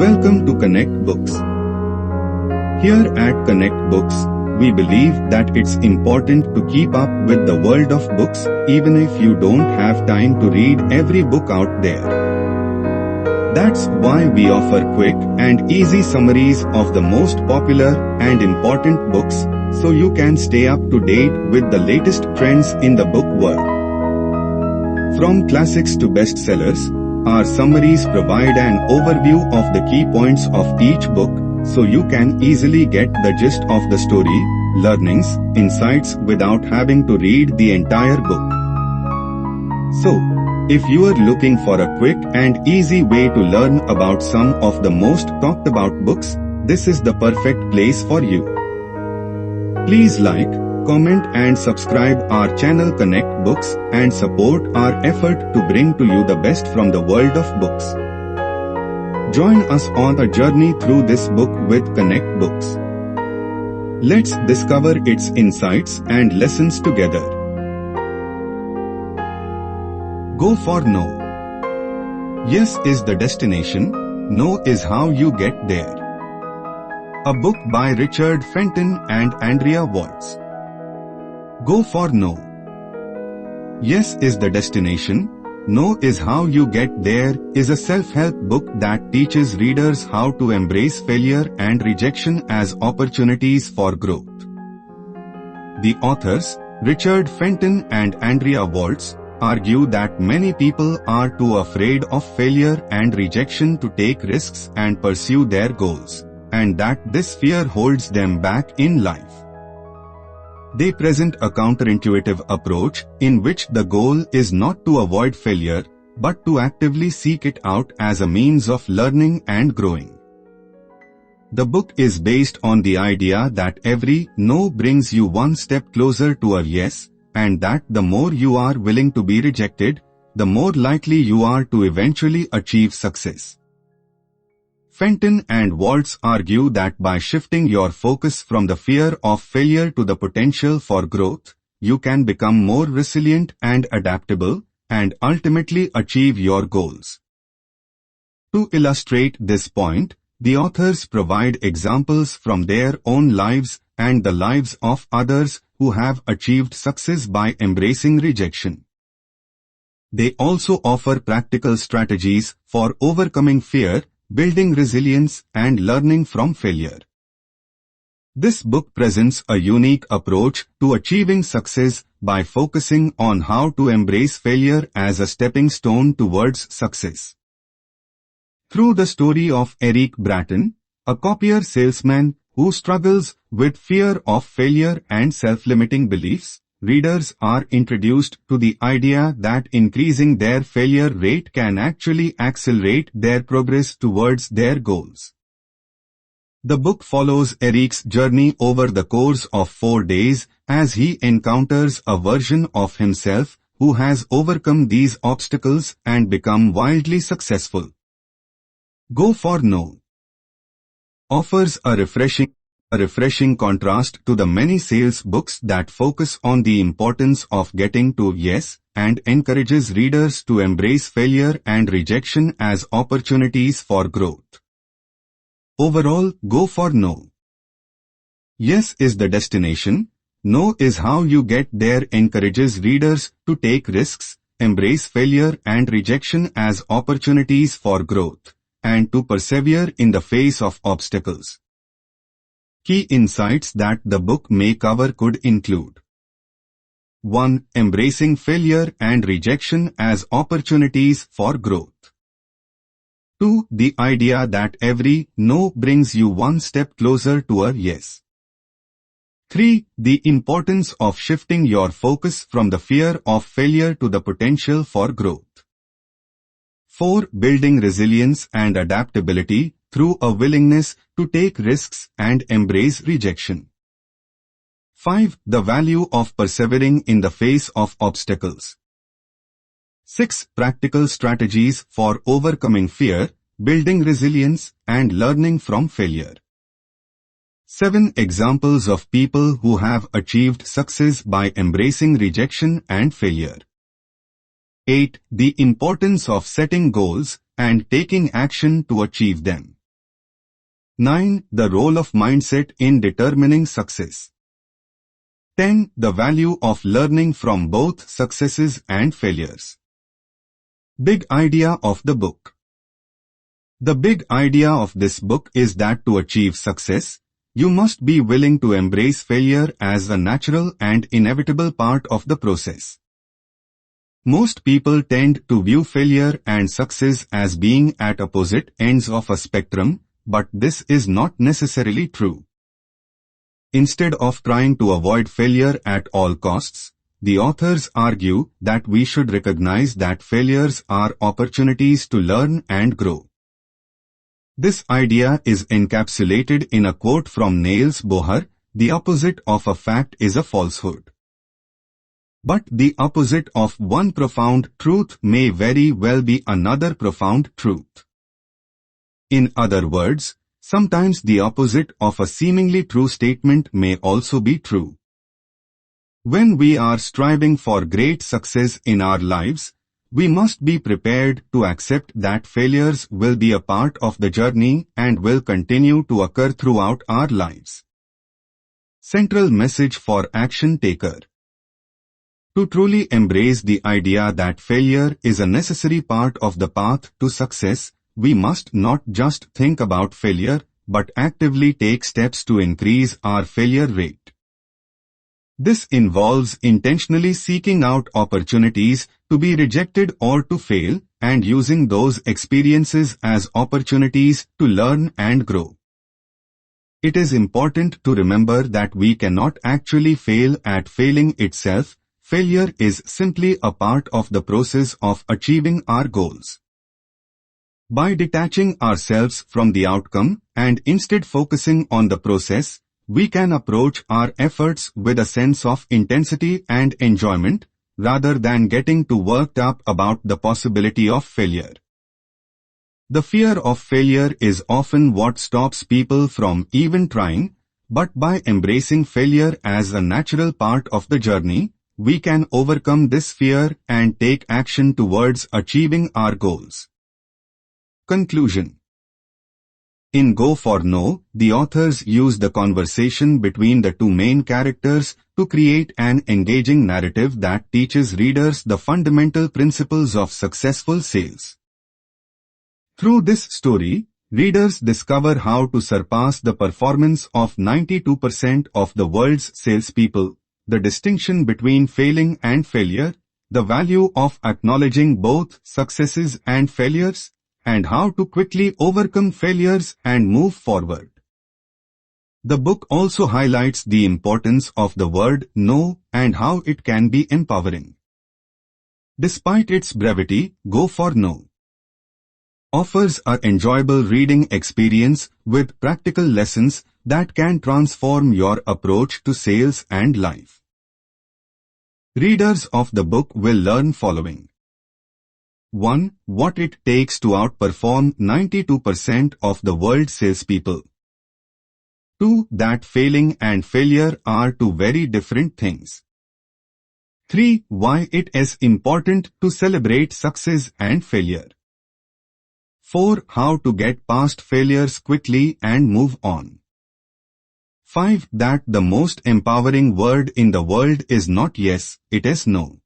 Welcome to Connect Books. Here at Connect Books, we believe that it's important to keep up with the world of books even if you don't have time to read every book out there. That's why we offer quick and easy summaries of the most popular and important books so you can stay up to date with the latest trends in the book world. From classics to bestsellers, our summaries provide an overview of the key points of each book so you can easily get the gist of the story, learnings, insights without having to read the entire book. So, if you are looking for a quick and easy way to learn about some of the most talked about books, this is the perfect place for you. Please like, comment and subscribe our channel Connect Books and support our effort to bring to you the best from the world of books. Join us on a journey through this book with Connect Books. Let's discover its insights and lessons together. Go for No. Yes is the destination, no is how you get there. A book by Richard Fenton and Andrea Waltz. Go for No. Yes is the destination, no is how you get there is a self-help book that teaches readers how to embrace failure and rejection as opportunities for growth. The authors, Richard Fenton and Andrea Waltz, argue that many people are too afraid of failure and rejection to take risks and pursue their goals, and that this fear holds them back in life. They present a counterintuitive approach in which the goal is not to avoid failure, but to actively seek it out as a means of learning and growing. The book is based on the idea that every no brings you one step closer to a yes, and that the more you are willing to be rejected, the more likely you are to eventually achieve success. Fenton and Waltz argue that by shifting your focus from the fear of failure to the potential for growth, you can become more resilient and adaptable, and ultimately achieve your goals. To illustrate this point, the authors provide examples from their own lives and the lives of others who have achieved success by embracing rejection. They also offer practical strategies for overcoming fear, building resilience and learning from failure. This book presents a unique approach to achieving success by focusing on how to embrace failure as a stepping stone towards success. Through the story of Eric Bratton, a copier salesman who struggles with fear of failure and self-limiting beliefs, readers are introduced to the idea that increasing their failure rate can actually accelerate their progress towards their goals. The book follows Eric's journey over the course of 4 days as he encounters a version of himself who has overcome these obstacles and become wildly successful. Go for No offers a refreshing contrast to the many sales books that focus on the importance of getting to yes and encourages readers to embrace failure and rejection as opportunities for growth. Overall, Go for No. Yes is the destination, no is how you get there encourages readers to take risks, embrace failure and rejection as opportunities for growth, and to persevere in the face of obstacles. Key insights that the book may cover could include 1. Embracing failure and rejection as opportunities for growth. 2. The idea that every no brings you one step closer to a yes. 3. The importance of shifting your focus from the fear of failure to the potential for growth. 4. Building resilience and adaptability through a willingness to take risks and embrace rejection. 5. The value of persevering in the face of obstacles. 6. Practical strategies for overcoming fear, building resilience, and learning from failure. 7 examples of people who have achieved success by embracing rejection and failure. 8. The importance of setting goals and taking action to achieve them. 9. The role of mindset in determining success. 10. The value of learning from both successes and failures. Big idea of the book. The big idea of this book is that to achieve success, you must be willing to embrace failure as a natural and inevitable part of the process. Most people tend to view failure and success as being at opposite ends of a spectrum, but this is not necessarily true. Instead of trying to avoid failure at all costs, the authors argue that we should recognize that failures are opportunities to learn and grow. This idea is encapsulated in a quote from Niels Bohr: "The opposite of a fact is a falsehood. But the opposite of one profound truth may very well be another profound truth." In other words, sometimes the opposite of a seemingly true statement may also be true. When we are striving for great success in our lives, we must be prepared to accept that failures will be a part of the journey and will continue to occur throughout our lives. Central message for action taker. To truly embrace the idea that failure is a necessary part of the path to success, we must not just think about failure, but actively take steps to increase our failure rate. This involves intentionally seeking out opportunities to be rejected or to fail, and using those experiences as opportunities to learn and grow. It is important to remember that we cannot actually fail at failing itself. Failure is simply a part of the process of achieving our goals. By detaching ourselves from the outcome and instead focusing on the process, we can approach our efforts with a sense of intensity and enjoyment, rather than getting too worked up about the possibility of failure. The fear of failure is often what stops people from even trying, but by embracing failure as a natural part of the journey, we can overcome this fear and take action towards achieving our goals. Conclusion. In Go for No, the authors use the conversation between the two main characters to create an engaging narrative that teaches readers the fundamental principles of successful sales. Through this story, readers discover how to surpass the performance of 92% of the world's salespeople, the distinction between failing and failure, the value of acknowledging both successes and failures, and how to quickly overcome failures and move forward. The book also highlights the importance of the word no and how it can be empowering. Despite its brevity, Go for No offers an enjoyable reading experience with practical lessons that can transform your approach to sales and life. Readers of the book will learn following. 1. What it takes to outperform 92% of the world's salespeople. 2. That failing and failure are two very different things. 3. Why it is important to celebrate success and failure. 4. How to get past failures quickly and move on. 5. That the most empowering word in the world is not yes, it is no.